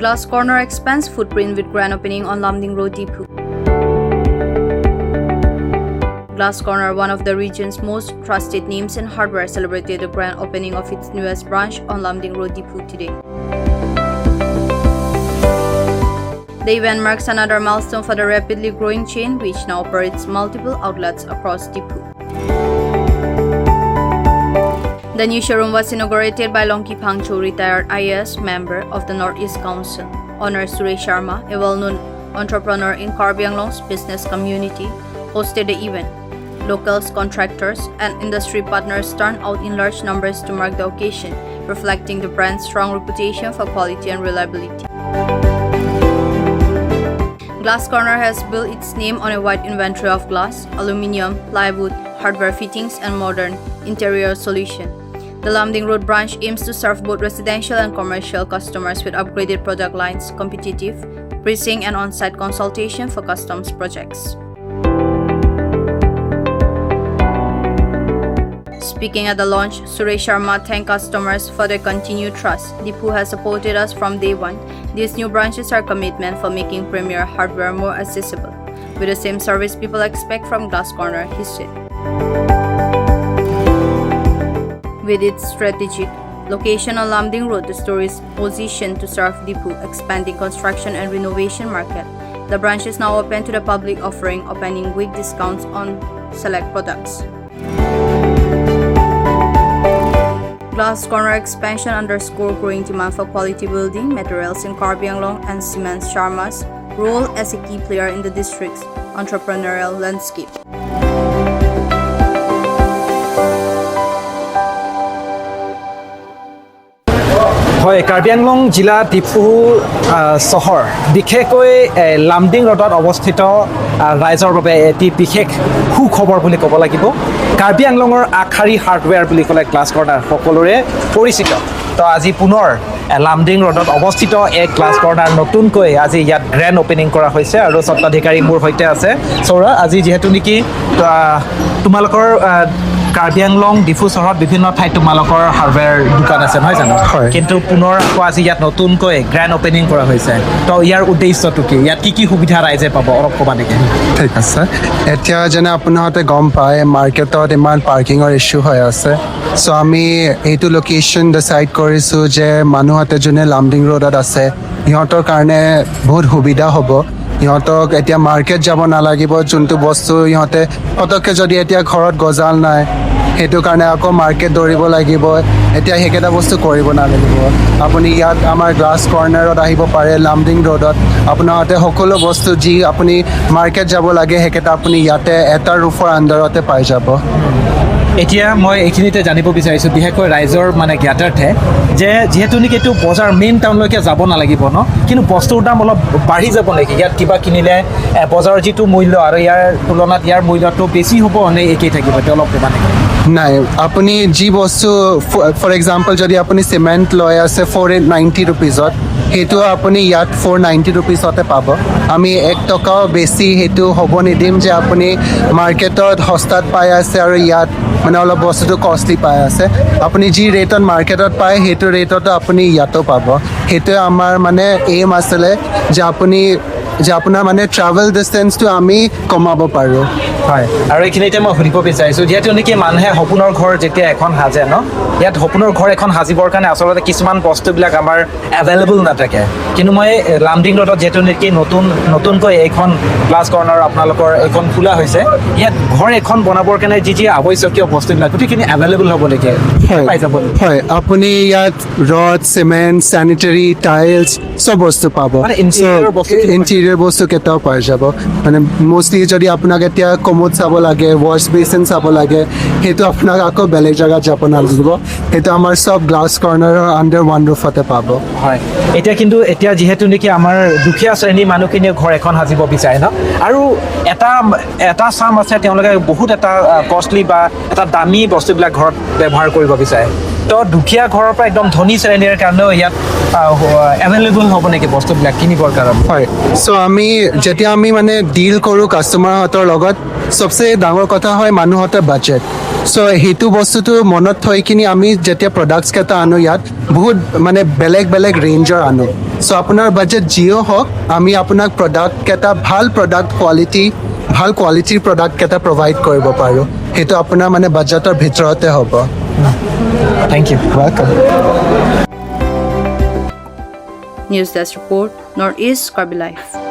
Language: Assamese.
Glass Corner expands footprint with grand opening on Lamding Road, Dipu. Glass Corner, one of the region's most trusted names in hardware, celebrated the grand opening of its newest branch on Lamding Road, Dipu today. The event marks another milestone for the rapidly growing chain, which now operates multiple outlets across Dipu. The new showroom was inaugurated by Longki Pangcho, retired IAS member of the Northeast Council. Honor Suresh Sharma, a well-known entrepreneur in Karbi Anglong's business community, hosted the event. Locals, contractors, and industry partners turned out in large numbers to mark the occasion, reflecting the brand's strong reputation for quality and reliability. Glass Corner has built its name on a wide inventory of glass, aluminum, plywood, hardware fittings, and modern interior solutions. The Lamding Road branch aims to serve both residential and commercial customers with upgraded product lines, competitive pricing, and on-site consultation for customs projects. Speaking at the launch, Suresh Sharma thanked customers for their continued trust. Dipu has supported us from day one. These new branches are a commitment for making premier hardware more accessible, with the same service people expect from Glass Corner, he said. With its strategic location on Lamding Road, the store is positioned to serve Dipu, expanding construction and renovation market. The branch is now open to the public, offering opening week discounts on select products. Glass Corner expansion underscore growing demand for quality building materials in Karbi Anglong and cements Sharma's role as a key player in the district's entrepreneurial landscape. হয় কাৰ্বি আংলং জিলা ডিফু চহৰ বিশেষকৈ লামডিং ৰোডত অৱস্থিত ৰাইজৰ বাবে এটি বিশেষ সুখবৰ বুলি ক'ব লাগিব। কাৰ্বি আংলঙৰ আখাৰী হাৰ্ডৱেৰ বুলি ক'লে গ্লাছ কৰ্ণাৰ সকলোৰে পৰিচিত। তো আজি পুনৰ লামডিং ৰোডত অৱস্থিত এক গ্লাছ কৰ্ণাৰ নতুনকৈ আজি ইয়াত গ্ৰেণ্ড অপেনিং কৰা হৈছে আৰু স্বত্বাধিকাৰী মোৰ সৈতে আছে। সৌৰা, আজি যিহেতু নেকি তোমালোকৰ কাৰ্বি আংলং ডিফু চহৰত বিভিন্ন ঠাইত তোমালোকৰ হাৰ্ডৱেৰ দোকান আছে নহয় জানো? কিন্তু পুনৰ আকৌ আজি ইয়াত নতুনকৈ গ্ৰেণ্ড অপেনিং কৰা হৈছে। তো ইয়াৰ উদ্দেশ্যটো কি, ইয়াত কি কি সুবিধা ৰাইজে পাব অলপ ক'বা নেকি? ঠিক আছে, এতিয়া যেনে আপোনাহঁতে গম পায় মাৰ্কেটত ইমান পাৰ্কিঙৰ ইছ্যু হৈ আছে। চ' আমি এইটো লোকেশ্যন ডিচাইড কৰিছোঁ যে মানুহহঁতে যোনে লামডিং ৰোডত আছে সিহঁতৰ কাৰণে বহুত সুবিধা হ'ব। সিহঁতক এতিয়া মাৰ্কেট যাব নালাগিব, যোনটো বস্তু সিহঁতে পটককৈ যদি এতিয়া ঘৰত গজাল নাই সেইটো কাৰণে আকৌ মাৰ্কেট দৌৰিব লাগিব, এতিয়া সেইকেইটা বস্তু কৰিব নালাগিব। আপুনি ইয়াত আমাৰ গ্লাছ কৰ্নাৰত আহিব পাৰে লামডিং ৰোডত, আপোনাহঁতে সকলো বস্তু যি আপুনি মাৰ্কেট যাব লাগে সেইকেইটা আপুনি ইয়াতে এটা ৰুফৰ আণ্ডাৰতে পাই যাব। এতিয়া মই এইখিনিতে জানিব বিচাৰিছোঁ বিশেষকৈ ৰাইজৰ মানে জ্ঞাতাৰ্থে যে যিহেতু নেকি এইটো বজাৰ মেইন টাউনলৈকে যাব নালাগিব ন, কিন্তু বস্তুৰ দাম অলপ বাঢ়ি যাব নেকি? ইয়াত কিবা কিনিলে বজাৰৰ যিটো মূল্য আৰু ইয়াৰ তুলনাত ইয়াৰ মূল্যটো বেছি হ'ব নে একেই থাকিব? এইটো অলপ ক'বা নেকি? নাই, আপুনি যি বস্তু ফৰ এক্সাম্পল যদি আপুনি চিমেণ্ট লৈ আছে 490 ৰুপিজত, সেইটো আপুনি ইয়াত 490 ৰুপিজতে পাব। আমি 1 টকাও বেছি সেইটো হ'ব নিদিম যে আপুনি মাৰ্কেটত সস্তাত পাই আছে আৰু ইয়াত মানে অলপ বস্তুটো কষ্টলি পাই আছে। আপুনি যি ৰেটত মাৰ্কেটত পায় সেইটো ৰেটতো আপুনি ইয়াতো পাব। সেইটোৱে আমাৰ মানে এইম আছিলে যে আপোনাৰ মানে ট্ৰেভেল ডিষ্টেঞ্চটো আমি কমাব পাৰোঁ। হয়, আৰু এইখিনিতে মই সুধিব বিচাৰিছোঁ যিহেতু নেকি মানুহে সপোনৰ ঘৰ যেতিয়া এখন সাজে ন, ইয়াত সপোনৰ ঘৰ এখন সাজিবৰ কাৰণে আচলতে কিছুমান বস্তুবিলাক আমাৰ এভেইলেবল নাথাকে। কিন্তু মই লামডিং ৰোডত যিহেতু নেকি নতুনকৈ এইখন গ্লাছ কৰ্ণাৰ আপোনালোকৰ এইখন খোলা হৈছে, ইয়াত ঘৰ এখন বনাবৰ কাৰণে যি যি আৱশ্যকীয় বস্তুবিলাক গোটেইখিনি এভেইলেবল হ'ব নেকি? পাই যাব? হয়, আপুনি ইয়াত ৰড, চিমেণ্ট, চেনিটেৰী, টাইলছ চব বস্তু পাব। ইণ্টেৰিয়ৰ বস্তু কেইটাও পাই যাব। মানে মষ্টলি যদি আপোনাক এতিয়া কমোড চাব লাগে, ৱাছ বেচিন চাব লাগে, সেইটো আপোনাক আকৌ বেলেগ জেগাত যাব নালাগিব। সেইটো আমাৰ চব গ্লাছ কৰ্ণাৰৰ আণ্ডাৰ ওৱান ৰুফতে পাব। হয়, এতিয়া যিহেতু নেকি আমাৰ দুখীয়া শ্ৰেণীৰ মানুহখিনিয়ে ঘৰ এখন সাজিব বিচাৰে ন, আৰু এটা চাম আছে তেওঁলোকে বহুত এটা কষ্টলি বা এটা দামী বস্তুবিলাক ঘৰত ব্যৱহাৰ কৰিব বিচাৰে। তো দুখীয়া ঘৰৰ পৰা একদম ধনী শ্ৰেণীৰ কাৰণেও ইয়াত এভেইলেবল হ'ব নেকি বস্তুবিলাক কিনিবৰ কাৰণে হয় চ' যেতিয়া আমি মানে ডিল কৰোঁ কাষ্টমাৰহঁতৰ লগত চবচে ডাঙৰ কথা হয় মানুহহঁতৰ বাজেট চ' সেইটো বস্তুটো মনত থৈ কিনি আমি যেতিয়া প্ৰডাক্টছকেইটা আনো ইয়াত বহুত মানে বেলেগ বেলেগ ৰেঞ্জৰ আনো চ' আপোনাৰ বাজেট যিও হওক আমি আপোনাক প্ৰডাক্টকেইটা ভাল কোৱালিটিৰ প্ৰডাক্টকেইটা প্ৰভাইড কৰিব পাৰোঁ সেইটো আপোনাৰ মানে বাজেটৰ ভিতৰতে হ'ব thank you welcome News Desk Report, Northeast Karbi Life.